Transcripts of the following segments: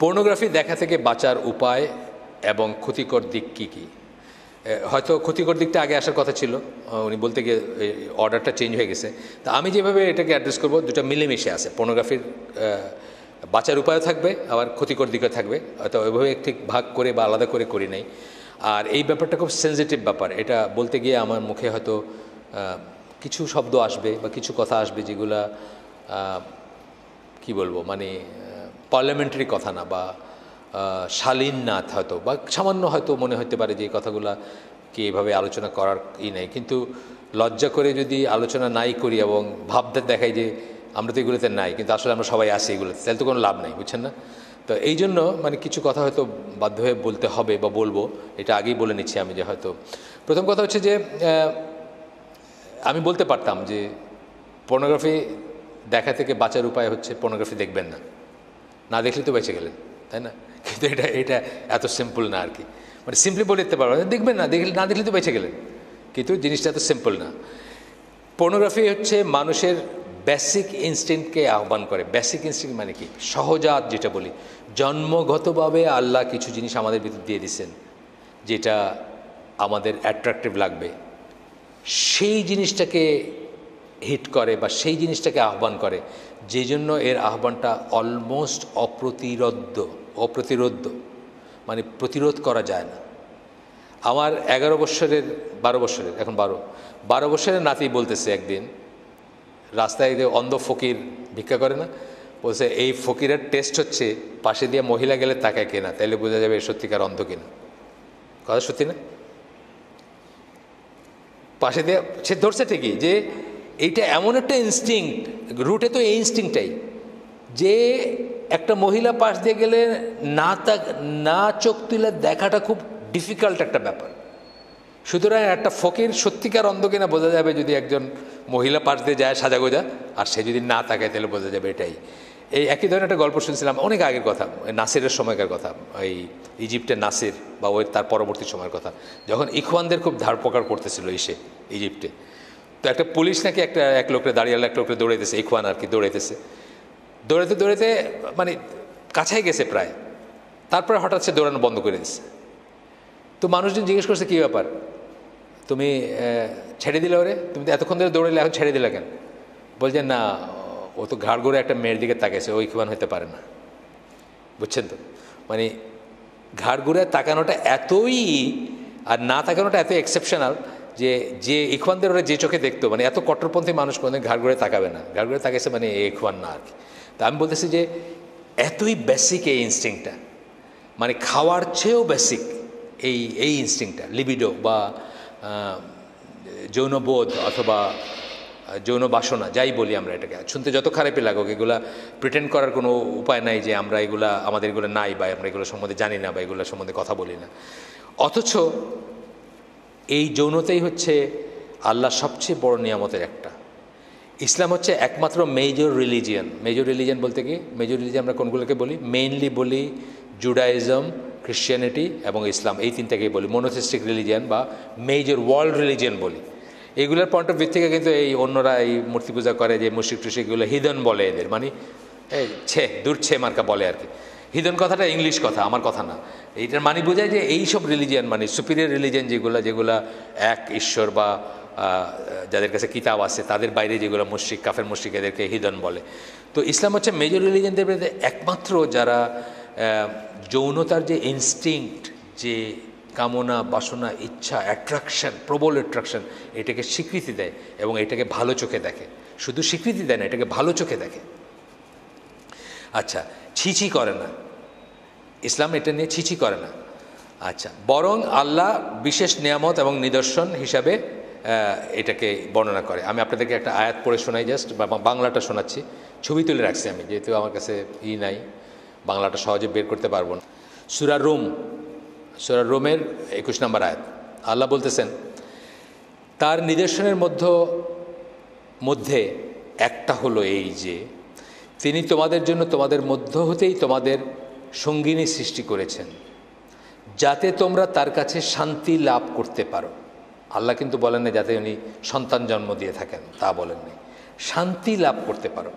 Pornography দেখা থেকে বাঁচার উপায় এবং ক্ষতিকর দিক কী কী? হয়তো ক্ষতিকর দিকটা আগে আসার কথা ছিল, উনি বলতে গিয়ে অর্ডারটা চেঞ্জ হয়ে গেছে। তা আমি যেভাবে এটাকে অ্যাড্রেস করবো, দুটো মিলেমিশে আছে। পর্নোগ্রাফির বাঁচার উপায়ও থাকবে, আবার ক্ষতিকর দিকও থাকবে। হয়তো ওইভাবে ঠিক ভাগ করে বা আলাদা করে করি নাই। আর এই ব্যাপারটা খুব সেন্সিটিভ ব্যাপার। এটা বলতে গিয়ে আমার মুখে হয়তো কিছু শব্দ আসবে বা কিছু কথা আসবে যেগুলা কি বলবো, মানে পার্লামেন্টারি কথা না বা শালীন না, হয়তো বা সামান্য হয়তো মনে হতে পারে যে এই কথাগুলা কি এভাবে আলোচনা করার নেই। কিন্তু লজ্জা করে যদি আলোচনা নাই করি এবং ভাবতে দেখাই যে আমরা তো এগুলোতে নাই, কিন্তু আসলে আমরা সবাই আসি এগুলোতে, তাহলে তো কোনো লাভ নাই, বুঝছেন না? তো এই জন্য মানে কিছু কথা হয়তো বাধ্য হয়ে বলতে হবে বা বলবো। এটা আগেই বলে নিচ্ছি আমি, যে হয়তো প্রথম কথা হচ্ছে যে আমি বলতে পারতাম যে পর্নোগ্রাফি দেখা থেকে বাঁচার উপায় হচ্ছে পর্নোগ্রাফি দেখবেন না, না দেখলে তো বেঁচে গেলেন, তাই না? কিন্তু এটা এত সিম্পল না আর কি। মানে সিম্পলি বলে দিতে পারবো দেখবেন না, না দেখলে তো বেঁচে গেলেন, কিন্তু জিনিসটা এত সিম্পল না। পর্নোগ্রাফি হচ্ছে মানুষের বেসিক ইনস্টিংক্টকে আহ্বান করে। বেসিক ইনস্টিংক্ট মানে কি? সহজাত যেটা বলি, জন্মগতভাবে আল্লাহ কিছু জিনিস আমাদের ভিতর দিয়ে দিচ্ছেন যেটা আমাদের অ্যাট্রাকটিভ লাগবে, সেই জিনিসটাকে হিট করে বা সেই জিনিসটাকে আহ্বান করে, যে জন্য এর আহ্বানটা অলমোস্ট অপ্রতিরোধ্য, মানে প্রতিরোধ করা যায় না। আমার 12 বছরের এখন 12 বছরের নাতি বলতেছে একদিন রাস্তায়, যে অন্ধ ফকির ভিক্ষা করে না, বলছে এই ফকিরের টেস্ট হচ্ছে পাশে দিয়ে মহিলা গেলে তাকায় কেনা, তাইলে বোঝা যাবে সত্যিকার অন্ধ কিনা। কথা সত্যি না? পাশে দিয়ে সে ধরছে ঠিকই যে এইটা এমন একটা ইনস্টিংক্ট, রুটে তো এই ইনস্টিংক্টটাই, যে একটা মহিলা পাশ দিয়ে গেলে না চোখ তুলে দেখাটা খুব ডিফিকাল্ট একটা ব্যাপার। সুতরাং একটা ফকির সত্যিকার অন্ধ কিনা বোঝা যাবে যদি একজন মহিলা পাশ দিয়ে যায় সাজাগোজা, আর সে যদি না তাকায় তাহলে বোঝা যাবে এটাই। এই একই ধরনের একটা গল্প শুনছিলাম অনেক আগের কথা, নাসিরের সময়কার কথা, এই ইজিপ্টের নাসির বা ওই তার পরবর্তী সময়ের কথা, যখন ইখওয়ানদের খুব ধারপকার করতেছিল ইজিপ্টে। তো একটা পুলিশ নাকি এক লোকরে দাঁড়িয়ে এক লোকরে দৌড়াইতেছে, ইখওয়ান আর কি দৌড়াইতে মানে কাছাই গেছে প্রায়, তারপরে হঠাৎ সে দৌড়ানো বন্ধ করে দিচ্ছে। তো মানুষজন জিজ্ঞেস করছে কী ব্যাপার, তুমি ছেড়ে দিলে ওরে, তুমি তো এতক্ষণ ধরে দৌড়াইলে এখন ছেড়ে দিলে কেন? বলছে না, ও তো ঘাড় ঘুরে একটা মেয়ের দিকে তাকাইছে, ও ইখওয়ান হতে পারে না। বুঝছেন তো? মানে ঘাড় ঘুরে তাকানোটা এতই, আর না তাকানোটা এত এক্সেপশনাল যে ইখওয়ানদের ওরা যে চোখে দেখতো, মানে এত কট্টরপন্থী মানুষ কোনোদিন ঘাড় ঘুরে তাকাবে না, ঘাড় ঘুরে তাকাইছে মানে ইখওয়ান না আর কি। তা আমি বলতেছি যে এতই বেসিক এই ইনস্টিংক্টটা, মানে খাওয়ার চেয়েও বেসিক এই ইনস্টিংক্টটা, লিবিডো বা যৌনবোধ অথবা যৌন বাসনা, যাই বলি আমরা এটাকে, শুনতে যত খারাপই লাগুক, এগুলা প্রিটেন্ড করার কোনো উপায় নাই যে আমরা আমাদের এগুলো নাই বা আমরা এগুলো সম্বন্ধে জানি না বা এগুলো সম্বন্ধে কথা বলি না। অথচ এই যৌনতাই হচ্ছে আল্লাহর সবচেয়ে বড় নিয়ামতের একটা। ইসলাম হচ্ছে একমাত্র মেজর রিলিজিয়ান বলতে কি, মেজর রিলিজিয়ান আমরা কোনগুলোকে বলি? মেইনলি বলি জুডাইজম, ক্রিশ্চিয়ানিটি এবং ইসলাম, এই তিনটাকেই বলি মনোথিস্টিক রিলিজিয়ান বা মেজর ওয়ার্ল্ড রিলিজিয়ান বলি। এইগুলোর পয়েন্ট অফ ভিউ থেকে কিন্তু এই অন্যরা এই মূর্তি পূজা করে যে মুশরিক টুশরিকগুলো হিদন বলে এদের, মানে দূর মার্কা বলে আর কি। হিদন কথাটা ইংলিশ কথা, আমার কথা না। এইটার মানে বোঝায় যে এইসব রিলিজিয়ান মানে সুপিরিয়র রিলিজিয়ান যেগুলা এক ঈশ্বর বা যাদের কাছে কিতাব আছে তাদের বাইরে যেগুলো মুশরিক, কাফের মুশরিক, এদেরকে হিদন বলে। তো ইসলাম হচ্ছে মেজর রিলিজিয়ানদের মধ্যে একমাত্র যারা যৌনতার যে ইনস্টিংক্ট, যে কামনা, বাসনা, ইচ্ছা, অ্যাট্রাকশন, প্রবল অ্যাট্রাকশন, এটাকে স্বীকৃতি দেয় এবং এটাকে ভালো চোখে দেখে। শুধু স্বীকৃতি দেয় না, এটাকে ভালো চোখে দেখে। আচ্ছা, ছিছি করে না ইসলাম, এটা নিয়ে ছিছি করে না। আচ্ছা, বরং আল্লাহ বিশেষ নিয়ামত এবং নিদর্শন হিসাবে এটাকে বর্ণনা করে। আমি আপনাদেরকে একটা আয়াত পড়ে শোনাই, জাস্ট বাংলাটা শোনাচ্ছি, ছবি তুলে রাখছি আমি, যেহেতু আমার কাছে নাই, বাংলাটা সহজে বের করতে পারবো না। সূরা রোমের 21 নম্বর আয়াত, আল্লাহ বলতেছেন, তার নিদর্শনের মধ্যে একটা হলো এই যে তিনি তোমাদের জন্য তোমাদের মধ্য হতেই তোমাদের সঙ্গিনী সৃষ্টি করেছেন, যাতে তোমরা তার কাছে শান্তি লাভ করতে পারো। আল্লাহ কিন্তু বলেন না যাতে উনি সন্তান জন্ম দিয়ে থাকেন, তা বলেন নাই, শান্তি লাভ করতে পারো।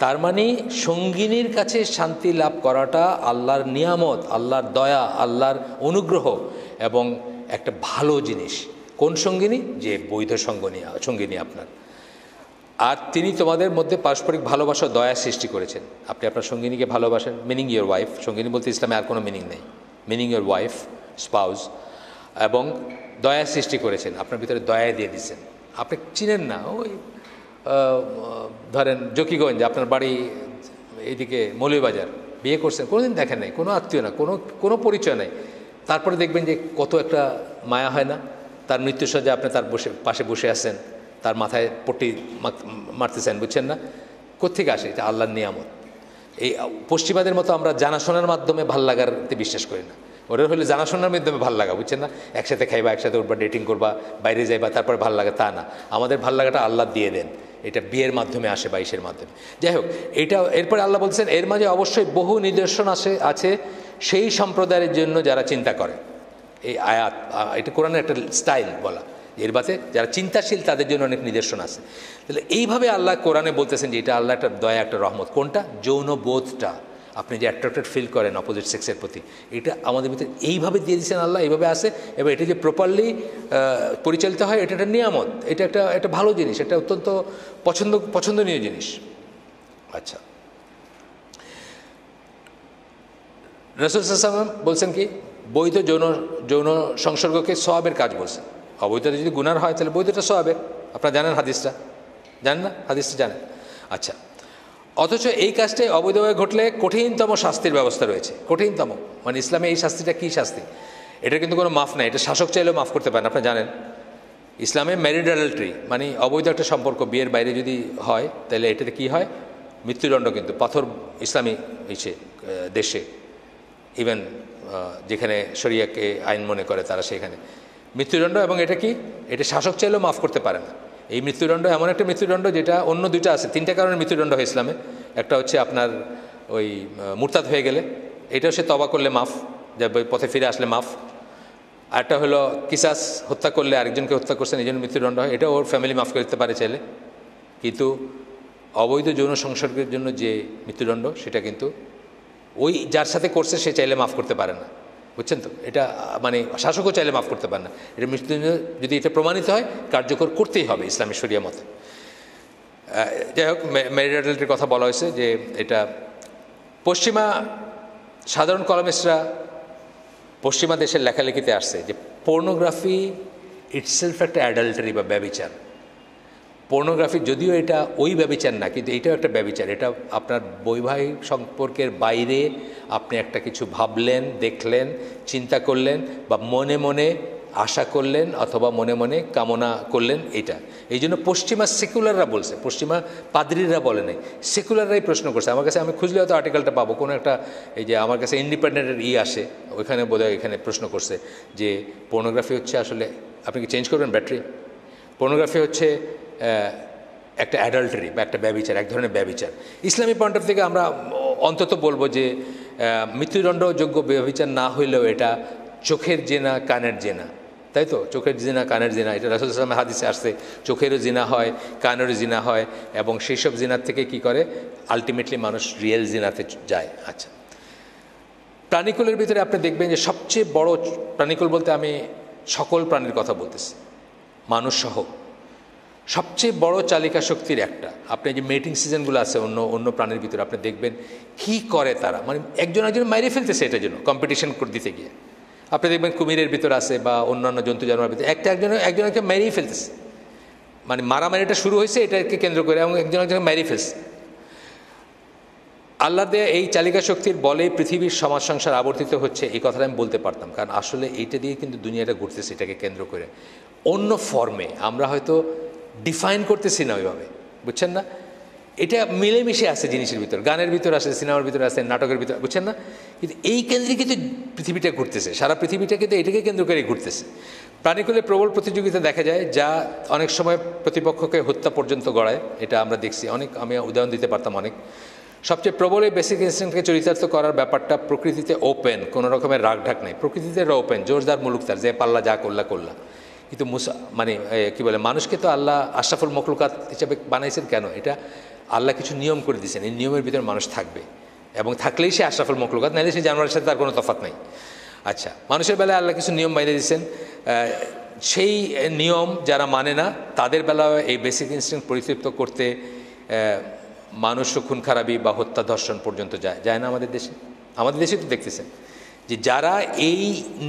তার মানে সঙ্গিনীর কাছে শান্তি লাভ করাটা আল্লাহর নিয়ামত, আল্লাহর দয়া, আল্লাহর অনুগ্রহ এবং একটা ভালো জিনিস। কোন সঙ্গিনী? যে বৈধ সঙ্গিনী আপনার। আর তিনি তোমাদের মধ্যে পারস্পরিক ভালোবাসা, দয়া সৃষ্টি করেছেন। আপনি আপনার সঙ্গিনীকে ভালোবাসেন, মিনিং ইয়োর ওয়াইফ। সঙ্গিনী বলতে ইসলামে আর কোনো মিনিং নেই, মিনিং ইয়োর ওয়াইফ, স্পাউস। এবং দয়া সৃষ্টি করেছেন, আপনার ভিতরে দয়া দিয়ে দিচ্ছেন। আপনি চিনেন না, ওই ধরেন জকিগঞ্জ, আপনার বাড়ি এইদিকে মৌলভীবাজার, বিয়ে করছেন, কোনোদিন দেখেন নাই, কোনো আত্মীয় না, কোনো পরিচয় নাই, তারপরে দেখবেন যে কত একটা মায়া হয় না? তার মৃত্যুসজ্জা আপনি তার পাশে বসে আছেন, তার মাথায় পট্টি মারতেছেন, বুঝছেন না? কোত্থেকে আসে? এটা আল্লাহর নিয়ামত। এই পশ্চিমাদের মতো আমরা জানাশোনার মাধ্যমে ভাল লাগাতে বিশ্বাস করি না। ওরা হলে জানাশোনার মাধ্যমে ভাল লাগা, বুঝছেন না? একসাথে খাইবা, একসাথে উঠবা, ডেটিং করবা, বাইরে যাইবা, তারপরে ভাল লাগা, তা না। আমাদের ভাল লাগাটা আল্লাহ দিয়ে দেন, এটা বিয়ের মাধ্যমে আসে, বাইশের মাধ্যমে। যাই হোক, এটা এরপরে আল্লাহ বলছেন এর মাঝে অবশ্যই বহু নিদর্শন আছে সেই সম্প্রদায়ের জন্য যারা চিন্তা করে। এই আয়াত, এটা কোরআনের একটা স্টাইল বলা, এর বাতে যারা চিন্তাশীল তাদের জন্য অনেক নিদর্শন আছে। তাহলে এইভাবে আল্লাহ কোরআনে বলতেছেন যে এটা আল্লাহ একটা দয়া, একটা রহমত। কোনটা? যৌন বোধটা, আপনি যে অ্যাট্রাক্টেড ফিল করেন অপোজিট সেক্সের প্রতি, এটা আমাদের ভিতরে এইভাবে দিয়ে দিয়েছেন আল্লাহ, এইভাবে আসে। এবং এটা যে প্রপারলি পরিচালিত হয়, এটা একটা নিয়ামত, এটা একটা ভালো জিনিস, এটা অত্যন্ত পছন্দনীয় জিনিস। আচ্ছা, রাসূল সাল্লাল্লাহু আলাইহি ওয়াসাল্লাম বলছেন কি? বৈধ যৌন সংসর্গকে সওয়াবের কাজ বলছেন। অবৈধটা যদি গুনার হয় তাহলে বৈধটা সওয়াবের। আপনারা জানেন হাদিসটা? জানেন না? হাদিসটা জানেন? আচ্ছা, অথচ এই কাজটাই অবৈধভাবে ঘটলে কঠিনতম শাস্তির ব্যবস্থা রয়েছে। কঠিনতম মানে ইসলামে এই শাস্তিটা কী শাস্তি? এটা কিন্তু কোনো মাফ নাই, এটা শাসক চাইলেও মাফ করতে পারেন। আপনারা জানেন ইসলামে ম্যারিড অ্যাডাল্টারি মানে অবৈধ একটা সম্পর্ক বিয়ের বাইরে যদি হয় তাহলে এটাতে কি হয়? মৃত্যুদণ্ড। কিন্তু পাথর ইসলামী দেশে, ইভেন যেখানে শরিয়াকে আইন মনে করে তারা, সেখানে মৃত্যুদণ্ড। এবং এটা কি? এটা শাসক চাইলেও মাফ করতে পারে না। এই মৃত্যুদণ্ড এমন একটা মৃত্যুদণ্ড যেটা অন্য দুইটা আছে, তিনটা কারণে মৃত্যুদণ্ড হয় ইসলামে। একটা হচ্ছে আপনার ওই মুরতাদ হয়ে গেলে, এটাও সে তওবা করলে মাফ, যা পথে ফিরে আসলে মাফ। আরেকটা হলো কিসাস, হত্যা করলে, আরেকজনকে হত্যা করছেন এই জন্য মৃত্যুদণ্ড হয়, এটাও ওর ফ্যামিলি মাফ করে দিতে পারে চাইলে। কিন্তু অবৈধ যৌন সংসর্গের জন্য যে মৃত্যুদণ্ড, সেটা কিন্তু ওই যার সাথে করছে সে চাইলে মাফ করতে পারে না, বুঝছেন তো? এটা মানে শাসকও চাইলে মাফ করতে পারে না। এটা মৃত্যুদণ্ড যদি এটা প্রমাণিত হয়, কার্যকর করতেই হবে ইসলামী শরিয়া মতে। যাই হোক, ম্যারিড অ্যাডাল্টারির কথা বলা হয়েছে যে এটা পশ্চিমা সাধারণ কলামিস্টরা পশ্চিমা দেশের লেখালেখিতে আসছে যে পর্নোগ্রাফি ইটসেলফ একটা অ্যাডাল্টারি বা ব্যভিচার। পর্নোগ্রাফি যদিও এটা ওই ব্যভিচার না, কিন্তু এটাও একটা ব্যভিচার। এটা আপনার বৈবাহিক সম্পর্কের বাইরে আপনি একটা কিছু ভাবলেন, দেখলেন, চিন্তা করলেন, বা মনে মনে আশা করলেন অথবা মনে মনে কামনা করলেন, এটা। এই জন্য পশ্চিমা সেকুলাররা বলছে, পশ্চিমা পাদ্রীরা বলে নাই, সেকুলাররাই প্রশ্ন করছে আমার কাছে। আমি খুঁজলে হয়তো আর্টিকেলটা পাবো, কোনো একটা এই যে আমার কাছে ইন্ডিপেন্ডেন্টের আসে, ওইখানে বোধহয় এখানে প্রশ্ন করছে যে পর্নোগ্রাফি হচ্ছে আসলে, আপনি কি চেঞ্জ করবেন ব্যাটারি? পর্নোগ্রাফি হচ্ছে একটা অ্যাডাল্টারি বা একটা ব্যভিচার, এক ধরনের ব্যভিচার। ইসলামী পয়েন্ট অফ থেকে আমরা অন্তত বলবো যে মৃত্যুদণ্ডযোগ্য ব্যভিচার না হইলেও এটা চোখের জেনা, কানের জেনা, তাই তো? চোখের জিনা, কানের জিনা, এটা রাসূল সাল্লাল্লাহু আলাইহি ওয়াসাল্লামের হাদিসে আসছে। চোখেরও জিনা হয়, কানেরও জিনা হয়, এবং সেই সব জিনার থেকে কি করে? আলটিমেটলি মানুষ রিয়েল জিনাতে যায়। আচ্ছা, প্রাণীকুলের ভিতরে আপনি দেখবেন যে সবচেয়ে বড় প্রাণীকুল বলতে আমি সকল প্রাণীর কথা বলতেছি, মানুষ সহ, সবচেয়ে বড় চালিকা শক্তির একটা। আপনি যে মেটিং সিজনগুলো আছে অন্য প্রাণীর ভিতরে, আপনি দেখবেন কি করে তারা, মানে একজন মাইরে ফেলতেছে এটার জন্য কম্পিটিশন করে দিতে গিয়ে। আপনি দেখবেন কুমিরের ভিতর আছে বা অন্যান্য জন্তু জানোয়ারের ভিতরে একজনকে মেরেই ফেলতেছে, মানে মারামারিটা শুরু হয়েছে এটাকে কেন্দ্র করে, এবং একজনকে মেরেই ফেলছে। আল্লাহ দেয়া এই চালিকা শক্তির বলে পৃথিবীর সমাজ সংসার আবর্তিত হচ্ছে, এই কথাটা আমি বলতে পারতাম, কারণ আসলে এইটা দিয়ে কিন্তু দুনিয়াটা ঘুরতেছে, এটাকে কেন্দ্র করে। অন্য ফর্মে আমরা হয়তো ডিফাইন করতেছি না ওইভাবে, বুঝছেন না? এটা মিলেমিশে আছে জিনিসের ভিতর, গানের ভিতর আছে, সিনেমার ভিতরে আছে, নাটকের ভিতরে, বুঝছেন না? কিন্তু এই কেন্দ্রে কিন্তু পৃথিবীটা ঘুরতেছে, সারা পৃথিবীটা কিন্তু এটাকে কেন্দ্র করে ঘুরতেছে। প্রাণীকুলে প্রবল প্রতিযোগিতা দেখা যায়, যা অনেক সময় প্রতিপক্ষকে হত্যা পর্যন্ত গড়ায়। এটা আমরা দেখছি অনেক, আমি উদাহরণ দিতে পারতাম অনেক। সবচেয়ে প্রবল এই বেসিক ইনস্টিংক্টকে চরিতার্থ করার ব্যাপারটা প্রকৃতিতে ওপেন, কোনো রকমের রাগ ঢাক নেই, প্রকৃতিতে ওপেন, জোরদার মুলুকতার, যে পাল্লা যা করলা। কিন্তু মানে কি বলে, মানুষকে তো আল্লাহ আশরাফুল মখলুকাত হিসেবে বানাইছেন কেন? এটা আল্লাহ কিছু নিয়ম করে দিয়েছেন, এই নিয়মের ভিতরে মানুষ থাকবে এবং থাকলেই সে আশরাফুল মখলুকাত, নাহলে সে জানোয়ারের সাথে তার কোনো তফাৎ নাই। আচ্ছা, মানুষের বেলায় আল্লাহ কিছু নিয়ম বাইরে দিয়েছেন, সেই নিয়ম যারা মানে না তাদের বেলায় এই বেসিক ইনস্টিংক্ট পরিতৃপ্ত করতে মানুষ খুন খারাপি বা হত্যা ধর্ষণ পর্যন্ত যায় না আমাদের দেশে তো দেখতেছেন যে যারা এই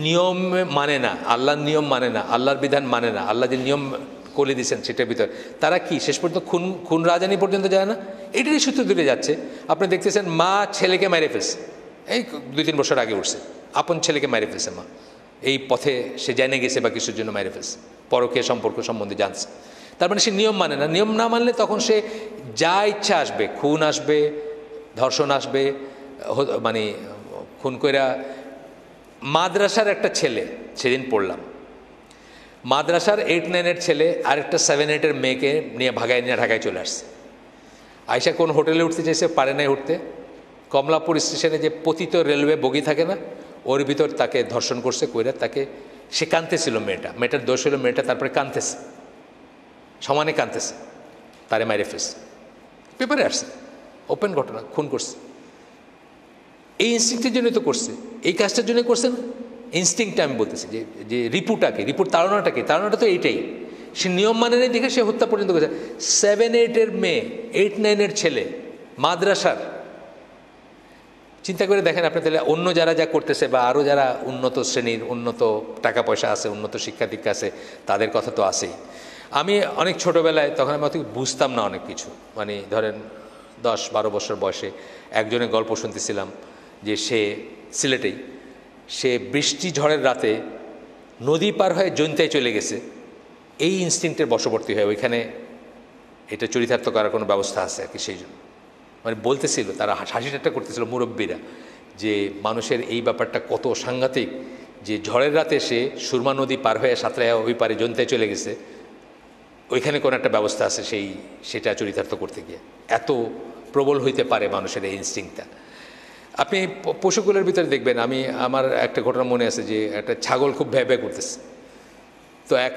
নিয়ম মানে না, আল্লাহর নিয়ম মানে না, আল্লাহর বিধান মানে না, আল্লাহ যে নিয়ম করে দিয়েছেন সেটার ভিতর, তারা কি শেষ পর্যন্ত খুন রাজানি পর্যন্ত যায় না? এটারই সূত্র ধরে যাচ্ছে। আপনি দেখতেছেন মা ছেলেকে মেরে ফেলছে, এই 2-3 বছর আগে উঠছে, আপন ছেলেকে মেরে ফেলছে মা, এই পথে সে জেনে গেছে বা কিছুর জন্য মেরে ফেলছে, পরকীয়া সম্পর্ক সম্বন্ধে জানছে। তার মানে সে নিয়ম মানে না। নিয়ম না মানলে তখন সে যা ইচ্ছা আসবে, খুন আসবে, ধর্ষণ আসবে, মানে খুন কইরা। মাদ্রাসার একটা ছেলে, সেদিন পড়লাম, মাদ্রাসার 8-9-এর ছেলে আরেকটা 7-8-এর মেয়েকে নিয়ে ভাগায় নিয়ে ঢাকায় চলে আসছে। আয়সা কোন হোটেলে উঠতে চাইছে, পারে নাই উঠতে, কমলাপুর স্টেশনে যে পতিত রেলওয়ে বগি থাকে না, ওর ভিতর তাকে ধর্ষণ করছে, কইরা তাকে, সে কাঁদতেছিল, মেয়েটার দোষ হলো মেয়েটা তারপরে কাঁদতেছে, সমানে কাঁদতেছে, তারে মাইরে ফেলছে, পেপারে আসছে, ওপেন ঘটনা, খুন করছে। এই ইনস্টিংক্টের জন্যই তো করছে, এই কাজটার জন্য করছে না। ইনস্টিংক্টটা আমি বলতেছি যে রিপুর তাড়নাটা তো এইটাই। সে নিয়ম মানে নেই দেখে সে হত্যা পর্যন্ত করেছে। 7-8-এর মেয়ে, 8-9-এর ছেলে, মাদ্রাসার। চিন্তা করে দেখেন আপনি, তাহলে অন্য যারা যা করতেছে বা আরও যারা উন্নত শ্রেণীর, উন্নত টাকা পয়সা আছে, উন্নত শিক্ষা দীক্ষা আছে, তাদের কথা তো আছেই। আমি অনেক ছোটোবেলায়, তখন আমি অত বুঝতাম না অনেক কিছু, মানে ধরেন 10-12 বছর বয়সে একজনের গল্প শুনতেছিলাম যে সে সিলেটেই, সে বৃষ্টি ঝড়ের রাতে নদী পার হয়ে জৈন্তায় চলে গেছে, এই ইনস্টিংক্টের বশবর্তী হয়ে। ওইখানে এটা চরিতার্থ করার কোনো ব্যবস্থা আছে আর কি, সেই জন্য মানে বলতেছিল, তারা হাসি ঠাট্টা করতেছিল মুরব্বীরা, যে মানুষের এই ব্যাপারটা কত সাংঘাতিক, যে ঝড়ের রাতে সে সুরমা নদী পার হয়ে সাঁতরায় ওই পারে জৈন্তায় চলে গেছে, ওইখানে কোনো একটা ব্যবস্থা আছে সেটা চরিতার্থ করতে গিয়ে। এত প্রবল হইতে পারে মানুষের এই ইনস্টিংক্টটা। আপনি পশুগুলোর ভিতরে দেখবেন, আমার একটা ঘটনা মনে আছে যে একটা ছাগল খুব ভ্যাঁ ভ্যাঁ করতেছে, তো এক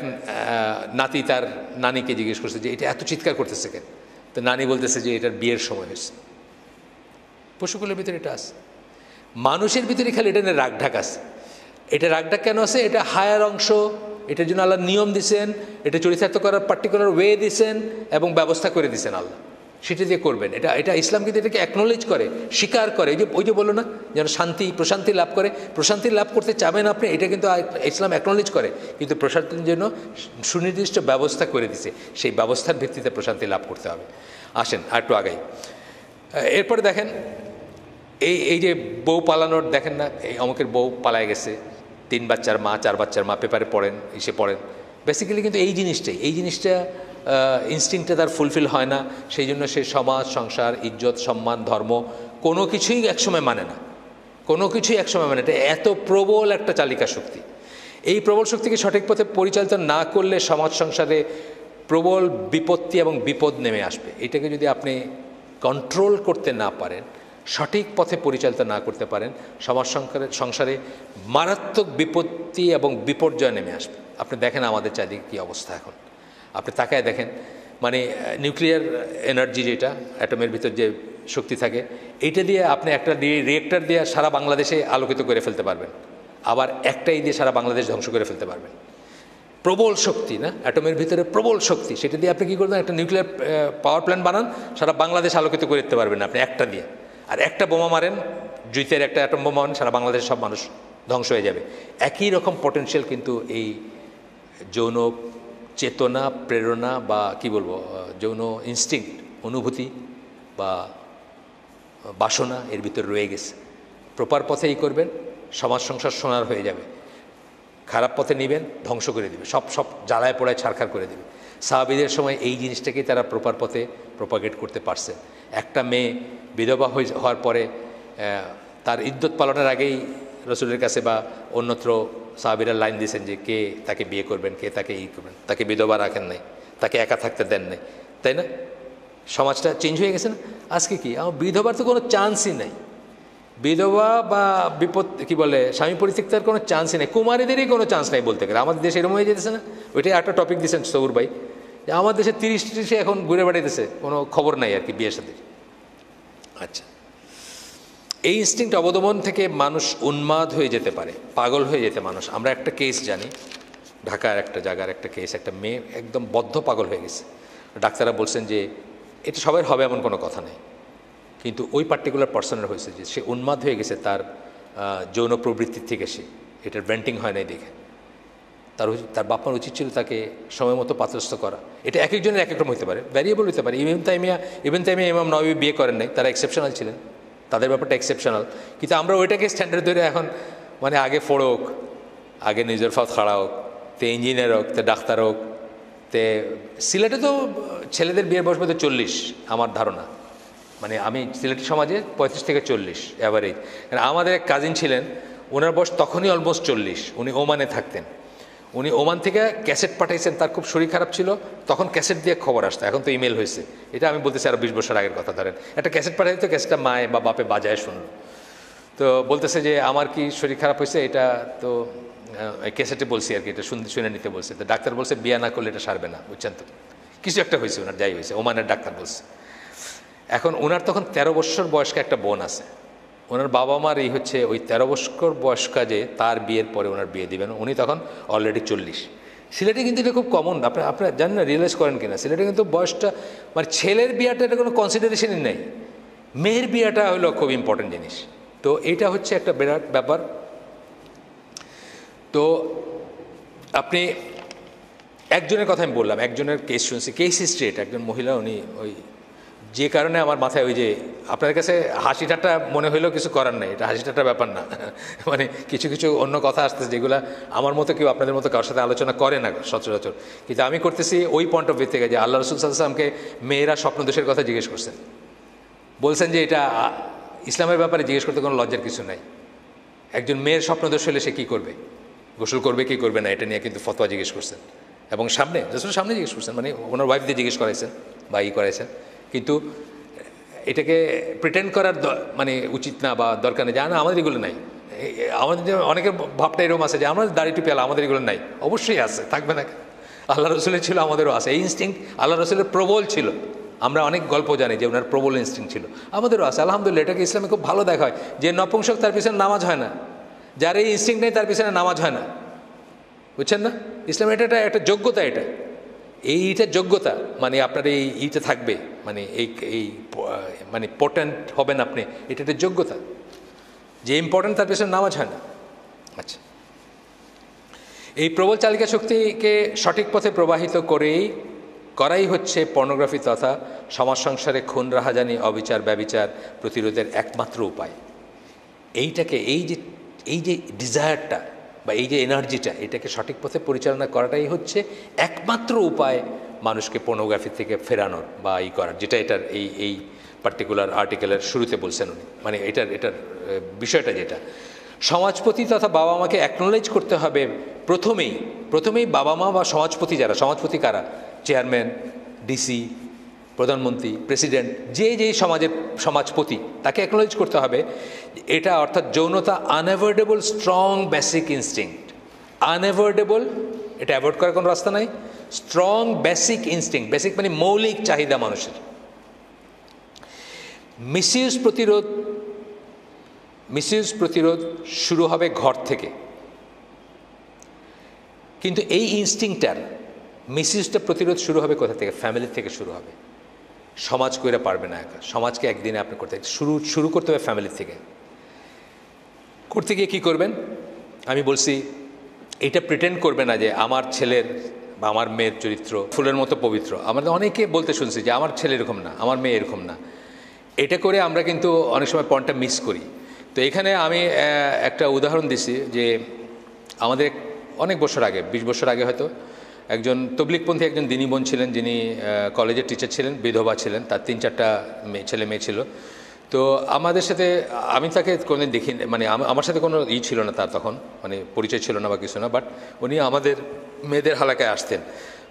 নাতি তার নানিকে জিজ্ঞেস করছে যে এটা এত চিৎকার করতেছে কেন? তো নানি বলতেছে যে এটার বিয়ের সময় হয়েছে। পশুগুলোর ভিতরে এটা আছে, মানুষের ভিতরে খালি এটা নিয়ে রাগঢাক আছে। এটা রাগঢাক কেন আছে? এটা হায়ার অংশ, এটার জন্য আল্লাহ নিয়ম দিছেন, এটা চরিতার্থ করার পার্টিকুলার ওয়ে দিছেন এবং ব্যবস্থা করে দিছেন আল্লাহ, সেটা দিয়ে করবেন। এটা ইসলাম কিন্তু এটাকে অ্যাকনোলেজ করে, স্বীকার করে। ওই যে বললো না, যেন প্রশান্তি লাভ করে, প্রশান্তি লাভ করতে চাবেন আপনি, এটা কিন্তু ইসলাম অ্যাকনোলেজ করে, কিন্তু প্রশান্তির জন্য সুনির্দিষ্ট ব্যবস্থা করে দিছে, সেই ব্যবস্থার ভিত্তিতে প্রশান্তি লাভ করতে হবে। আসেন আর একটু আগাই। এরপরে দেখেন এই যে বউ পালানোর, দেখেন না, এই অমুকের বউ পালায় গেছে, 3 বাচ্চার মা, 4 বাচ্চার মা, পেপারে পড়েন, পড়েন। বেসিক্যালি কিন্তু এই জিনিসটা ইনস্টিংক্টটা তার ফুলফিল হয় না, সেই জন্য সে সমাজ, সংসার, ইজ্জত, সম্মান, ধর্ম কোনো কিছুই একসময় মানে না, এটা এত প্রবল একটা চালিকা শক্তি। এই প্রবল শক্তিকে সঠিক পথে পরিচালিত না করলে সমাজ সংসারে প্রবল বিপত্তি এবং বিপদ নেমে আসবে। এটাকে যদি আপনি কন্ট্রোল করতে না পারেন, সঠিক পথে পরিচালিত না করতে পারেন, সমাজ সংসারে মারাত্মক বিপত্তি এবং বিপর্যয় নেমে আসবে। আপনি দেখেন আমাদের চারিদিকে কী অবস্থা এখন, আপনি তাকায় দেখেন, মানে নিউক্লিয়ার এনার্জি, যেটা অ্যাটমের ভিতর যে শক্তি থাকে, এইটা দিয়ে আপনি একটা রিয়েক্টর দিয়ে সারা বাংলাদেশে আলোকিত করে ফেলতে পারবেন, আবার একটাই দিয়ে সারা বাংলাদেশ ধ্বংস করে ফেলতে পারবেন। প্রবল শক্তি না, অ্যাটমের ভিতরে প্রবল শক্তি, সেটা দিয়ে আপনি কী করবেন, একটা নিউক্লিয়ার পাওয়ার প্ল্যান্ট বানান, সারা বাংলাদেশ আলোকিত করে দিতে পারবেন আপনি একটা দিয়ে। আর একটা বোমা মারেন, জুইতের একটা অ্যাটম বোমা মারেন, সারা বাংলাদেশের সব মানুষ ধ্বংস হয়ে যাবে। একই রকম পটেনশিয়াল কিন্তু এই যৌন চেতনা, প্রেরণা বা কি বলবো, যৌন ইনস্টিংক্ট, অনুভূতি বা বাসনা এর ভিতরে রয়ে গেছে। প্রপার পথেই করবেন, সমাজ সংসার সোনার হয়ে যাবে। খারাপ পথে নেবেন, ধ্বংস করে দেবে, সব জ্বালায় পোড়ায় ছারখার করে দেবে। সাহাবীদের সময় এই জিনিসটাকেই তারা প্রপার পথে প্রপাগেট করতে পারছে। একটা মেয়ে বিধবা হওয়ার পরে তার ইদ্যত পালনের আগেই রসুলের কাছে বা অন্যত্র সাহাবীরা লাইন দিয়েছেন যে কে তাকে বিয়ে করবেন, কে তাকে করবেন, তাকে বিধবা রাখেন নাই, তাকে একা থাকতে দেন নাই, তাই না? সমাজটা চেঞ্জ হয়ে গেছে না? আজকে কি বিধবার তো কোনো চান্সই নাই, বিধবা বা বিপদ কি বলে স্বামী পরিত্যক্তার কোনো চান্সই নেই, কুমারীদেরই কোনো চান্স নাই বলতে গেলে। আমাদের দেশে এরকম হয়ে যেতেছে না? ওইটাই একটা টপিক দিয়েছেন সৌর ভাই, যে আমার দেশে 30-30 এখন ঘুরে বেড়াইতেছে, কোনো খবর নাই আর কি বিয়ের সাথে। আচ্ছা, এই ইনস্টিংক্ট অবদমন থেকে মানুষ উন্মাদ হয়ে যেতে পারে, পাগল হয়ে যেতে মানুষ। আমরা একটা কেস জানি, ঢাকার একটা জায়গার একটা কেস, একটা মেয়ে একদম বদ্ধ পাগল হয়ে গেছে। ডাক্তাররা বলছেন যে এটা সবাই হবে এমন কোনো কথা নেই, কিন্তু ওই পার্টিকুলার পার্সনের হয়েছে যে সে উন্মাদ হয়ে গেছে তার যৌন প্রবৃত্তির থেকে। সে এটার ভেন্টিং হয় নাই দেখে তার বাপ মার উচিত ছিল তাকে সময় মতো পাত্রস্থ করা। এটা এক একজনের এক এক রকম হতে পারে, ভ্যারিয়েবল হতে পারে। ইবনে তাইমিয়া ইমাম নওয়াবী বিয়ে করেন নাই, তারা এক্সেপশনাল ছিলেন, তাদের ব্যাপারটা এক্সেপশনাল। কিন্তু আমরা ওইটাকে স্ট্যান্ডার্ড ধরে এখন মানে আগে ফোড়ক, আগে নিজের ফাত খাড়া হোক, তে ইঞ্জিনিয়ার হোক, তে ডাক্তার হোক, তে সিলেটে তো ছেলেদের বিয়ের বয়স বোধহয় 40 আমার ধারণা। মানে আমি সিলেটি সমাজে 35 থেকে 40 অ্যাভারেজ। আমাদের এক কাজিন ছিলেন, ওনার বয়স তখনই অলমোস্ট 40, উনি ওমানে থাকতেন। উনি ওমান থেকে ক্যাসেট পাঠাইছেন, তার খুব শরীর খারাপ ছিল, তখন ক্যাসেট দিয়ে খবর আসতো, এখন তো ইমেল হয়েছে। এটা আমি বলতেছি আরও 20 বছর আগের কথা। ধরেন একটা ক্যাসেট পাঠাই, তো ক্যাসেটটা মায়ে বা বাপে বাজায় শুনলো, তো বলতেছে যে আমার কি শরীর খারাপ হয়েছে, এটা তো ক্যাসেটে বলছি আর কি, এটা শুনে নিতে বলছে। তো ডাক্তার বলছে বিয়া না করলে এটা সারবে না, বুঝছেন তো, কিছু একটা হয়েছে ওনার, যাই হয়েছে, ওমানের ডাক্তার বলছে। এখন ওনার তখন 13 বছর বয়স্ক একটা বোন আছে। ওনার বাবা মার এই হচ্ছে ওই 13 বছর বয়স্কা যে তার বিয়ের পরে ওনার বিয়ে দিবেন, উনি তখন অলরেডি 40। সিলেটে কিন্তু এটা খুব কমন, আপনারা জানেন না, রিয়েলাইজ করেন কিনা, সিলেটে কিন্তু বয়সটা মানে ছেলের বিয়েটা এটা কোনো কনসিডারেশনই নেই, মেয়ের বিয়েটা হলো খুব ইম্পর্টেন্ট জিনিস। তো এটা হচ্ছে একটা বিরাট ব্যাপার। তো আপনি একজনের কথা আমি বললাম, একজনের কেস শুনছি, কেস হিস্ট্রি এটা, একজন মহিলা, উনি ওই যে কারণে আমার মাথায় ওই যে আপনাদের কাছে হাসি ঠাট্টা মনে হইলেও কিছু করার নেই, এটা হাসি ঠাট্টা ব্যাপার না। মানে কিছু কিছু অন্য কথা আসতেছে যেগুলো আমার মতো কেউ আপনাদের মতো কারোর সাথে আলোচনা করে না সচরাচর, কিন্তু আমি করতেছি ওই পয়েন্ট অফ ভিউ থেকে যে আল্লাহ রসুল সাল্লাল্লাহু আলাইহি ওয়াসাল্লামকে মেয়েরা স্বপ্নদোষের কথা জিজ্ঞেস করছেন, বলছেন যে এটা ইসলামের ব্যাপারে জিজ্ঞেস করতে কোনো লজ্জার কিছু নাই। একজন মেয়ের স্বপ্নদোষ হলে সে কী করবে, গোসল করবে কি করবে না, এটা নিয়ে কিন্তু ফতোয়া জিজ্ঞেস করছেন, এবং সামনে রাসূলের সামনে জিজ্ঞেস করছেন, মানে ওনার ওয়াইফ দিয়ে জিজ্ঞেস করাইছেন বা করাইছেন। কিন্তু এটাকে প্রিটেন্ড করার মানে উচিত না বা দরকার নেই, জানা আমাদের এগুলো নাই। আমাদের অনেকের ভাবটা এরকম আছে যে আমাদের দাড়ি টুপি আমাদের এগুলো নাই, অবশ্যই আছে, থাকবে না। আল্লাহ রসুলের ছিল, আমাদেরও আছে এই ইনস্টিংক্ট, আল্লাহ রসুলের প্রবল ছিল। আমরা অনেক গল্প জানি যে ওনার প্রবল ইনস্টিংক্ট ছিল, আমাদেরও আছে আলহামদুলিল্লাহ। এটাকে ইসলামে খুব ভালো দেখা হয় যে নপুংসক তার পিছনে নামাজ হয় না, যার এই ইনস্টিংক্ট নেই তার পিছনে নামাজ হয় না, বুঝছেন না? ইসলাম এটা একটা যোগ্যতা, এইটা যোগ্যতা, মানে আপনার এইটা থাকবে, মানে এই মানে পোটেন্ট হবেন আপনি, এটা একটা যোগ্যতা, যে ইম্পর্টেন্ট তার পেছনে নামাজ হয় না। আচ্ছা, এই প্রবল চালিকা শক্তিকে সঠিক পথে প্রবাহিত করাই হচ্ছে পর্নোগ্রাফি তথা সমাজ সংসারে খুন, রাহাজানি, অবিচার, ব্যভিচার প্রতিরোধের একমাত্র উপায়। এইটাকে এই যে ডিজায়ারটা বা এই যে এনার্জিটা, এটাকে সঠিক পথে পরিচালনা করাটাই হচ্ছে একমাত্র উপায় মানুষকে পর্নোগ্রাফি থেকে ফেরানোর বা করার, যেটা এটার এই পার্টিকুলার আর্টিকেলের শুরুতে বলছেন উনি। মানে এটার বিষয়টা যেটা সমাজপতি তথা বাবা মাকে অ্যাকনোলেজ করতে হবে প্রথমেই বাবা মা বা সমাজপতি, যারা সমাজপতি কারা, চেয়ারম্যান, ডিসি, প্রধানমন্ত্রী, প্রেসিডেন্ট, যে সমাজের সমাজপতি, তাকে অ্যাকনোলেজ করতে হবে এটা, অর্থাৎ যৌনতা unavoidable strong basic instinct. Unavoidable, এটা অ্যাভয়েড করার কোনো রাস্তা নাই। স্ট্রং বেসিক ইনস্টিংক্ট, বেসিক মানে মৌলিক চাহিদা মানুষের। মিসইউজ প্রতিরোধ শুরু হবে ঘর থেকে, কিন্তু এই ইনস্টিংক্টটার মিসইউজটা প্রতিরোধ শুরু হবে কোথা থেকে? ফ্যামিলির থেকে শুরু হবে। সমাজ কইরা পারবে না একা, সমাজকে একদিনে আপনি করতে শুরু করতে হবে ফ্যামিলির থেকে। করতে গিয়ে কী করবেন? আমি বলছি এটা প্রিটেন্ড করবে না যে আমার ছেলের বা আমার মেয়ের চরিত্র ফুলের মতো পবিত্র। আমাদের অনেকে বলতে শুনছি যে আমার ছেলে এরকম না, আমার মেয়ে এরকম না। এটা করে আমরা কিন্তু অনেক সময় পয়েন্টটা মিস করি। তো এখানে আমি একটা উদাহরণ দিছি যে আমাদের অনেক বছর আগে, 20 বছর আগে হয়তো, একজন তবলিগপন্থী একজন দিনী বোন ছিলেন, যিনি কলেজের টিচার ছিলেন, বিধবা ছিলেন, তার 3-4টা ছেলে মেয়ে ছিল। তো আমাদের সাথে, আমি তাকে কোনোদিন দেখি, মানে আমার সাথে কোনো ছিল না তার, তখন মানে পরিচয় ছিল না বা কিছু না, বাট উনি আমাদের মেয়েদের হালাকায় আসতেন।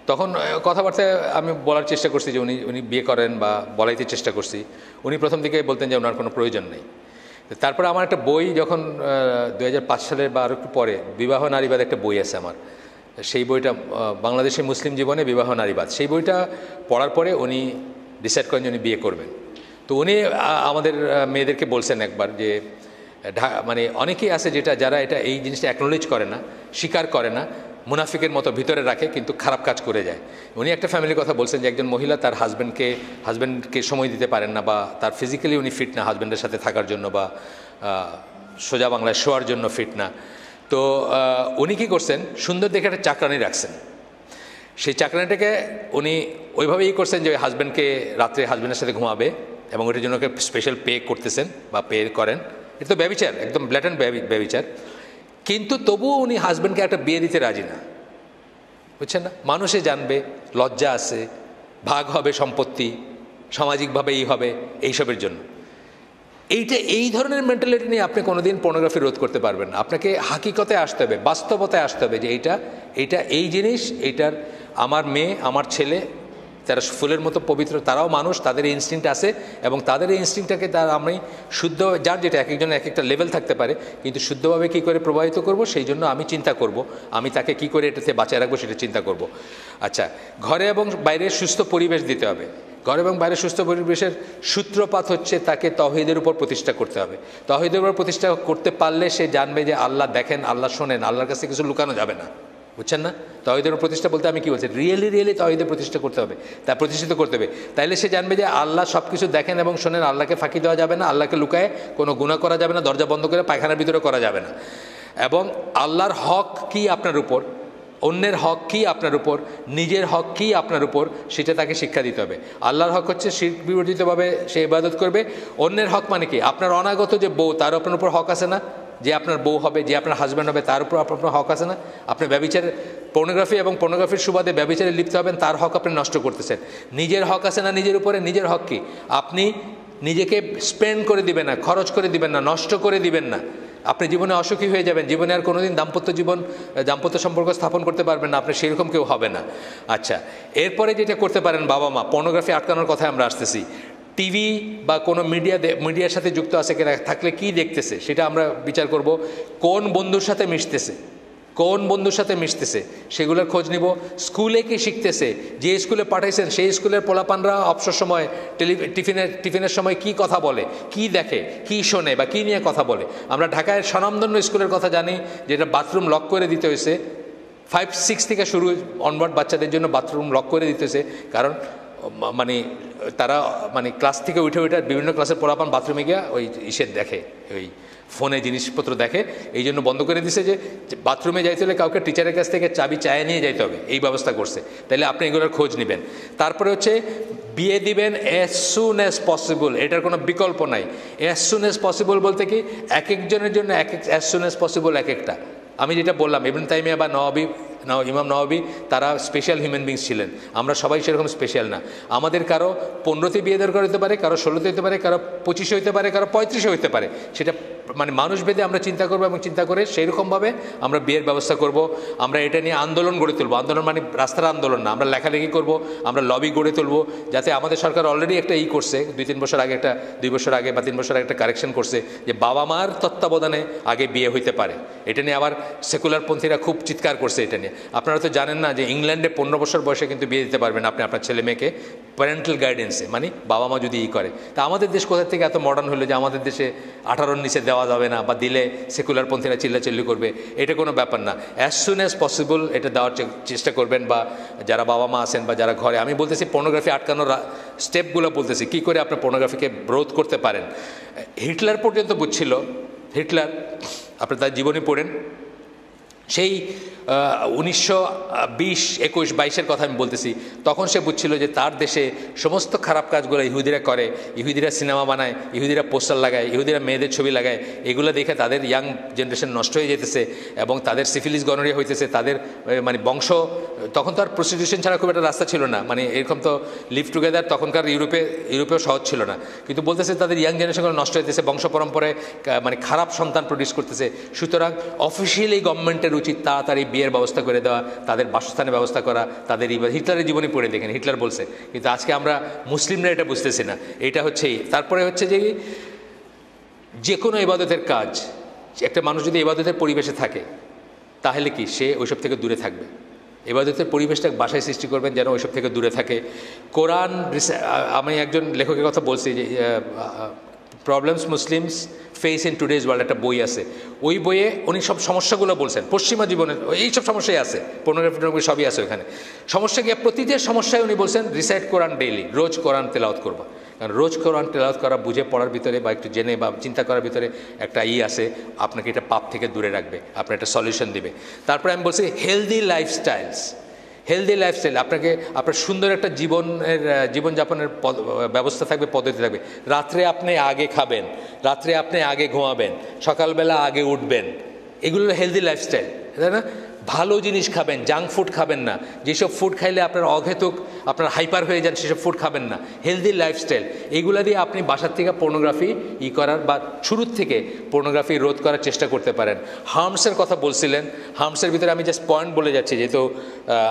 তখন কথাবার্তায় আমি বলার চেষ্টা করছি যে উনি বিয়ে করেন বা বলাইতে চেষ্টা করছি। উনি প্রথম দিকে বলতেন যে ওনার কোনো প্রয়োজন নেই। তারপরে আমার একটা বই, যখন 2005 সালের বা আরও একটু পরে, বিবাহ নারীবাদ একটা বই আছে আমার, সেই বইটা বাংলাদেশের মুসলিম জীবনে বিবাহ নারীবাদ, সেই বইটা পড়ার পরে উনি ডিসাইড করেন যে উনি বিয়ে করবেন। তো উনি আমাদের মেয়েদেরকে বলছেন একবার যে মানে অনেকেই আছে যারা এটা এই জিনিসটা অ্যাকনোলেজ করে না, স্বীকার করে না, মুনাফিকের মতো ভিতরে রাখে কিন্তু খারাপ কাজ করে যায়। উনি একটা ফ্যামিলির কথা বলছেন যে একজন মহিলা তার হাজব্যান্ডকে সময় দিতে পারেন না, বা তার ফিজিক্যালি উনি ফিট না হাজব্যান্ডের সাথে থাকার জন্য, বা সোজা বাংলায় শোয়ার জন্য ফিট না। তো উনি কী করছেন, সুন্দর দেখে একটা চাকরানি রাখছেন। সেই চাকরানিটাকে উনি ওইভাবেই করছেন যে হাজব্যান্ডকে রাত্রে হাজব্যান্ডের সাথে ঘুমাবে, এবং ওইটার জন্য স্পেশাল পে করতেছেন বা পে করেন। এটা তো ব্যভিচার, একদম ব্ল্যাটেন্ট ব্যভিচার। কিন্তু তবুও উনি হাজব্যান্ডকে একটা বিয়ে দিতে রাজি না, বুঝছেন না? মানুষে জানবে, লজ্জা আছে, ভাগ হবে সম্পত্তি, সামাজিকভাবে হবে, এইসবের জন্য। এই ধরনের মেন্টালিটি নিয়ে আপনি কোনোদিন পর্নোগ্রাফি রোধ করতে পারবেন না। আপনাকে হাকিকতে আসতে হবে, বাস্তবতায় আসতে হবে যে এইটা এই জিনিস, এইটার আমার মেয়ে, আমার ছেলে, যারা ফুলের মতো পবিত্র, তারাও মানুষ, তাদের এই ইনস্টিংক্ট আছে, এবং তাদের এই ইনস্টিংক্টটাকে আমি শুদ্ধ, যার যেটা এক একজনের এক একটা লেভেল থাকতে পারে, কিন্তু শুদ্ধভাবে কী করে প্রবাহিত করব সেই জন্য আমি চিন্তা করব, আমি তাকে কি করে এটাতে বাঁচিয়ে রাখবো সেটা চিন্তা করব। আচ্ছা, ঘরে এবং বাইরে সুস্থ পরিবেশ দিতে হবে। ঘর এবং বাইরে সুস্থ পরিবেশের সূত্রপাত হচ্ছে তাকে তৌহিদের উপর প্রতিষ্ঠা করতে হবে। তৌহিদের উপর প্রতিষ্ঠা করতে পারলে সে জানবে যে আল্লাহ দেখেন, আল্লাহ শোনেন, আল্লাহর কাছে কিছু লুকানো যাবে না, বুঝছেন না? তৌহিদের প্রতিষ্ঠা বলতে আমি কি বলছি, রিয়েলি তৌহিদের প্রতিষ্ঠা করতে হবে, তা প্রতিষ্ঠিত করতে হবে। তাইলে সে জানবে যে আল্লাহ সব কিছু দেখেন এবং শোনেন, আল্লাহকে ফাঁকি দেওয়া যাবে না, আল্লাহকে লুকায় কোনো গুনাহ করা যাবে না, দরজা বন্ধ করে পায়খানার ভিতরে করা যাবে না। এবং আল্লাহর হক কি আপনার উপর, অন্যের হক কি আপনার উপর, নিজের হক কি আপনার উপর, সেটা তাকে শিক্ষা দিতে হবে। আল্লাহর হক হচ্ছে শিরক বিবর্জিতভাবে সে ইবাদত করবে। অন্যের হক মানে কি, আপনার অনাগত যে বউ, তার আপনার উপর হক আছে না? যে আপনার বউ হবে, যে আপনার হাজব্যান্ড হবে, তার উপর আপনার হক আছে না? আপনি ব্যভিচারের পর্নোগ্রাফি এবং পর্নোগ্রাফির সুবাদে ব্যভিচারে লিপ্ত হবেন, তার হক আপনি নষ্ট করতেছেন। নিজের হক আছে না নিজের উপরে? নিজের হক কি, আপনি নিজেকে স্পেন্ড করে দিবেন না, খরচ করে দিবেন না, নষ্ট করে দিবেন না। আপনি জীবনে অসুখী হয়ে যাবেন, জীবনে আর কোনোদিন দাম্পত্য সম্পর্ক স্থাপন করতে পারবেন না, আপনি সেরকম কেউ হবে না। আচ্ছা, এরপরে যেটা করতে পারেন বাবা মা, পর্নোগ্রাফি আটকানোর কথায় আমরা আসতেছি। টিভি বা কোনো মিডিয়ার সাথে যুক্ত আছে কিনা, থাকলে কি দেখতেছে সেটা আমরা বিচার করব। কোন বন্ধুর সাথে মিশতেছে সেগুলোর খোঁজ নিব। স্কুলে কি শিখতেছে, যে স্কুলে পাঠাইছেন সেই স্কুলের পোলাপানরা অবসর সময় টিফিনের সময় কি কথা বলে, কি দেখে, কি শোনে, বা কি নিয়ে কথা বলে। আমরা ঢাকায় স্বনামধন্য স্কুলের কথা জানি, যেটা বাথরুম লক করে দিতে হয়েছে, 5-6 থেকে শুরু অনওয়ার্ড বাচ্চাদের জন্য বাথরুম লক করে দিতেছে। কারণ তারা ক্লাস থেকে উঠে বিভিন্ন ক্লাসের পোলাপান বাথরুমে গিয়ে ওই দেখে, ওই ফোনে জিনিসপত্র দেখে, এই জন্য বন্ধ করে দিছে যে বাথরুমে যাইতে হলে কাউকে টিচারের কাছ থেকে চাবি চায়ে নিয়ে যাইতে হবে, এই ব্যবস্থা করছে। তাহলে আপনি এগুলোর খোঁজ নেবেন। তারপরে হচ্ছে বিয়ে দিবেন অ্যাজ সুন অ্যাজ পসিবল, এটার কোনো বিকল্প নাই। অ্যাজ সুন অ্যাজ পসিবল বলতে কি, এক একজনের জন্য অ্যাজ সুন অ্যাজ পসিবল এক একটা। আমি যেটা বললাম, ইবনে তাইমিয়া বা ইমাম নওয়াবী, তারা স্পেশাল হিউম্যান বিংস ছিলেন। আমরা সবাই সেরকম স্পেশাল না। আমাদের কারো 15তে বিয়ে দরকার হতে পারে, কারো 16তে হতে পারে, কারো 25 হতে পারে, কারো 35 হতে পারে। সেটা মানুষ ভেদে আমরা চিন্তা করবো, এবং চিন্তা করে সেইরকমভাবে আমরা বিয়ের ব্যবস্থা করব। আমরা এটা নিয়ে আন্দোলন গড়ে তুলব। আন্দোলন মানে রাস্তার আন্দোলন না, আমরা লেখালেখি করব, আমরা লবি গড়ে তুলব, যাতে আমাদের সরকার অলরেডি একটা করছে 2-3 বছর আগে, 2 বছর আগে বা 3 বছর আগে একটা কারেকশন করছে, যে বাবা মার তত্ত্বাবধানে আগে বিয়ে হইতে পারে। এটা নিয়ে আবার সেকুলারপন্থীরা খুব চিৎকার করছে এটা নিয়ে। আপনারা তো জানেন না যে ইংল্যান্ডে 15 বছর বয়সে কিন্তু বিয়ে দিতে পারবেন আপনি আপনার ছেলে মেয়েকে, প্যারেন্টাল গাইডেন্সে, মানে বাবা মা যদি করে। তা আমাদের দেশ কোথা থেকে এত মডার্ন হলো যে আমাদের দেশে 18-র নিচে দেওয়া যাবে না, বা দিলে সেকুলারপন্থীরা চিল্লাচিল্লি করবে? এটা কোনো ব্যাপার না। অ্যাজ সুন অ্যাজ পসিবল এটা দেওয়ার চেষ্টা করবেন, বা যারা বাবা মা আছেন বা যারা ঘরে, আমি বলতেছি পর্নোগ্রাফি আটকানোর স্টেপগুলো বলতেছি, কী করে আপনি পর্নোগ্রাফিকে রোধ করতে পারেন। হিটলার পর্যন্ত বুঝছিল, হিটলার, আপনি তার জীবনী পড়েন, সেই 1920-21-22-এর কথা আমি বলতেছি, তখন সে বুঝছিল যে তার দেশে সমস্ত খারাপ কাজগুলো ইহুদিরা করে। ইহুদিরা সিনেমা বানায়, ইহুদিরা পোস্টার লাগায়, ইহুদিরা মেয়েদের ছবি লাগায়, এগুলো দেখে তাদের ইয়াং জেনারেশন নষ্ট হয়ে যেতেছে, এবং তাদের সিফিলিস গনোরিয়া হইতেছে, তাদের বংশ। তখন তো আর প্রস্টিটিউশন ছাড়া খুব একটা রাস্তা ছিল না, এরকম তো লিভ টুগেদার তখনকার ইউরোপেও সহজ ছিল না। কিন্তু বলতেছে তাদের ইয়াং জেনারেশনগুলো নষ্ট হইতেছে, বংশ পরম্পরায় খারাপ সন্তান প্রডিউস করতেছে। সুতরাং অফিসিয়ালি গভর্নমেন্টের উচিত তাড়াতাড়ি বিয়ের ব্যবস্থা করে দেওয়া, তাদের বাসস্থানের ব্যবস্থা করা, তাদের হিটলারের জীবনী পড়ে দেখেন, হিটলার বলছে। কিন্তু আজকে আমরা মুসলিমরা এটা বুঝতেছি না। এটা হচ্ছে তারপরে হচ্ছে যে কোনো ইবাদতের কাজ, একটা মানুষ যদি ইবাদতের পরিবেশে থাকে, তাহলে কি সে ওইসব থেকে দূরে থাকবে। ইবাদতের পরিবেশটা বাসায় সৃষ্টি করবেন যেন ওইসব থেকে দূরে থাকে। কোরআন, আমি একজন লেখকের কথা বলছি যে problems Muslims face in today's world, একটা বই আছে, ওই বইয়ে উনি সব সমস্যাগুলো বলছেন পশ্চিমা জীবনের, এইসব সমস্যাই আছে, পর্নোগ্রাফি সবই আছে ওখানে। সমস্যা গিয়ে প্রতিটা সমস্যায় উনি বলছেন রিসাইট কোরআন ডেইলি, রোজ কোরআন তেলাওয়াত করবা। কারণ রোজ কোরআন তেলাওয়াত করা, বুঝে পড়ার ভিতরে বা একটু জেনে বা চিন্তা করার ভিতরে একটা আছে, আপনাকে এটা পাপ থেকে দূরে রাখবে, আপনার একটা সলিউশন দিবে। তারপরে আমি বলছি হেলদি লাইফস্টাইলস, হেলদি লাইফস্টাইল, আপনাকে আপনার সুন্দর একটা জীবনযাপনের ব্যবস্থা থাকবে, পদ্ধতি থাকবে। রাত্রে আপনি আগে খাবেন, রাত্রে আপনি আগে ঘুমাবেন, সকালবেলা আগে উঠবেন, এগুলো হেলদি লাইফস্টাইল, তাই না? ভালো জিনিস খাবেন, জাঙ্ক ফুড খাবেন না, যেসব ফুড খাইলে আপনার অহেতুক আপনার হাইপার হয়ে যান সেসব ফুড খাবেন না, হেলদি লাইফস্টাইল। এইগুলো দিয়ে আপনি বাসার থেকে পর্নোগ্রাফি করার বা শুরুর থেকে পর্নোগ্রাফি রোধ করার চেষ্টা করতে পারেন। হার্মসের কথা বলছিলেন, হার্মসের ভিতরে আমি জাস্ট পয়েন্ট বলে যাচ্ছি, যেহেতু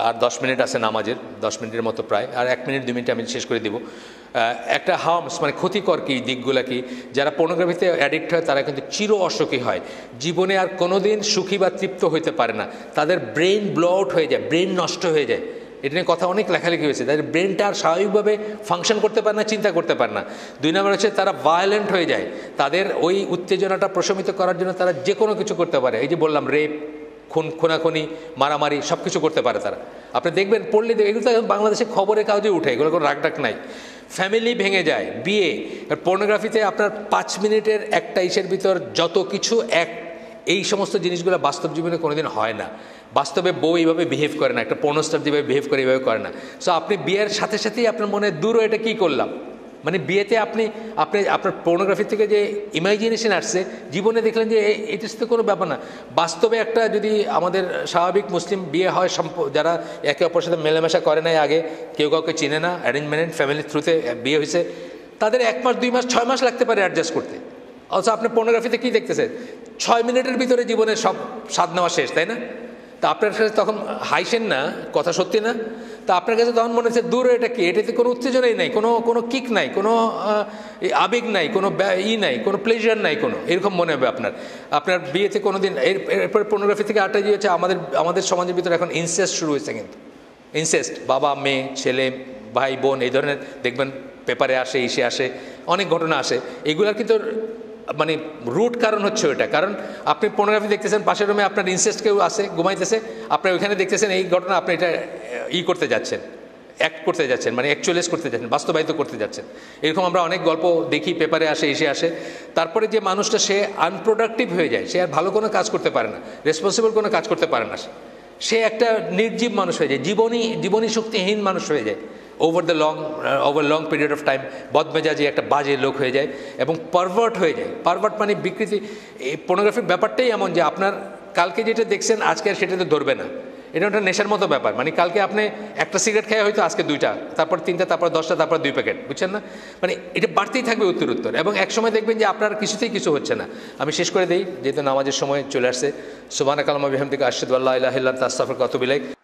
আর 10 মিনিট আছে নামাজের, 10 মিনিটের মতো প্রায়, আর 1 মিনিট 2 মিনিট আমি শেষ করে দিব। একটা হার্মস মানে ক্ষতিকর কি দিকগুলো কি, যারা পর্নোগ্রাফিতে অ্যাডিক্ট হয় তারা কিন্তু চির অসুখী হয়, জীবনে আর কোনো দিন সুখী বা তৃপ্ত হইতে পারে না, তাদের ব্রেন ব্লো আউট হয়ে যায়, ব্রেন নষ্ট হয়ে যায়। এটা নিয়ে কথা অনেক লেখালেখি হয়েছে, তাদের ব্রেনটা আর স্বাভাবিকভাবে ফাংশন করতে পারে না, চিন্তা করতে পারে না। 2 নম্বর হচ্ছে তারা ভায়োলেন্ট হয়ে যায়, তাদের ওই উত্তেজনাটা প্রশমিত করার জন্য তারা যে কোনো কিছু করতে পারে। এই যে বললাম রেপ, খুনাখুনি, মারামারি সব কিছু করতে পারে তারা। আপনি দেখবেন, পড়লে এগুলো তো বাংলাদেশে খবরের কাগজে উঠে, এগুলো কোনো রাগডাক নাই। ফ্যামিলি ভেঙে যায়, বিয়ে। পর্নোগ্রাফিতে আপনার 5 মিনিটের একটা ভিতর যত কিছু এই সমস্ত জিনিসগুলো বাস্তব জীবনে কোনোদিন হয় না। বাস্তবে বউ এইভাবে বিহেভ করে না, একটা পর্নোস্টার যেভাবে বিহেভ করে এইভাবে করে না। সো আপনি বিয়ের সাথে সাথেই আপনার মনে দূর এটা কী করলাম, মানে বিয়েতে আপনি আপনার পর্নোগ্রাফি থেকে যে ইমাজিনেশন আসছে, জীবনে দেখলেন যে এটার সাথে কোনো ব্যাপার না। বাস্তবে একটা যদি আমাদের স্বাভাবিক মুসলিম বিয়ে হয়, যারা একে অপরের সাথে মেলামেশা করে নাই, আগে কেউ কাউকে চিনে না, অ্যারেঞ্জ ম্যারেঞ্জ ফ্যামিলির থ্রুতে বিয়ে হয়েছে, তাদের 1 মাস 2 মাস 6 মাস লাগতে পারে অ্যাডজাস্ট করতে। অথচ আপনি পর্নোগ্রাফিতে কী দেখতেছেন, 6 মিনিটের ভিতরে জীবনের সব স্বাদ নেওয়া শেষ, তাই না? তা আপনার কাছে তখন হাইসেন না, কথা সত্যি না? তা আপনার কাছে তখন মনে হচ্ছে দূর, এটা কি, এটাতে কোনো উত্তেজনাই নাই, কোনো কিক নাই, কোনো আবেগ নাই, কোনো নাই, কোনো প্লেজার নাই, কোনো এরকম মনে হবে আপনার বিয়েতে কোনো দিন। এরপর পর্নোগ্রাফি থেকে আরেকটা যে হচ্ছে, আমাদের সমাজের ভিতরে এখন ইনসেস্ট শুরু হয়েছে, কিন্তু ইনসেস্ট, বাবা মেয়ে, ছেলে ভাই বোন, এই ধরনের দেখবেন পেপারে আসে, আসে অনেক ঘটনা আসে। এগুলার কিন্তু মানে রুট কারণ হচ্ছে ওইটা, কারণ আপনি পর্নোগ্রাফি দেখতেছেন, পাশের রুমে আপনার ইনসেস্ট কেউ আসে, ঘুমাইতেছে, আপনি ওইখানে দেখতেছেন এই ঘটনা, আপনি এটা করতে যাচ্ছেন, অ্যাক্ট করতে যাচ্ছেন, মানে অ্যাকচুয়ালাইজ করতে যাচ্ছেন, বাস্তবায়িত করতে যাচ্ছেন। এরকম আমরা অনেক গল্প দেখি, পেপারে আসে, আসে। তারপরে যে মানুষটা সে আনপ্রোডাক্টিভ হয়ে যায়, সে আর ভালো কোনো কাজ করতে পারে না, রেসপন্সিবল কোনো কাজ করতে পারে না, সে একটা নির্জীব মানুষ হয়ে যায়, জীবনী শক্তিহীন মানুষ হয়ে যায়। Over long period of time বদমেজাজি একটা বাজে লোক হয়ে যায় এবং পারভার্ট হয়ে যায়। পারভার্ট মানে বিকৃতি। এই পর্নোগ্রাফির ব্যাপারটাই এমন যে আপনার কালকে যেটা দেখছেন আজকে আর সেটাতে ধরবে না, এটা একটা নেশার মতো ব্যাপার। মানে কালকে আপনি একটা সিগারেট খেয়ে হয়তো আজকে 2টা, তারপর 3টা, তারপর 10টা, তারপর 2 প্যাকেট, বুঝছেন না? মানে এটা বাড়তেই থাকবে উত্তর, এবং একসময় দেখবেন যে আপনার কিছুতেই কিছু হচ্ছে না। আমি শেষ করে দিই, যেহেতু নামাজের সময় চলে আসছে। সুবহানাকা আল্লাহুম্মা বিহামদিকা আশহাদু আল্লা ইলাহা ইল্লা আনতা আস্তাগফিরুকা ওয়া আতুবু ইলাইক।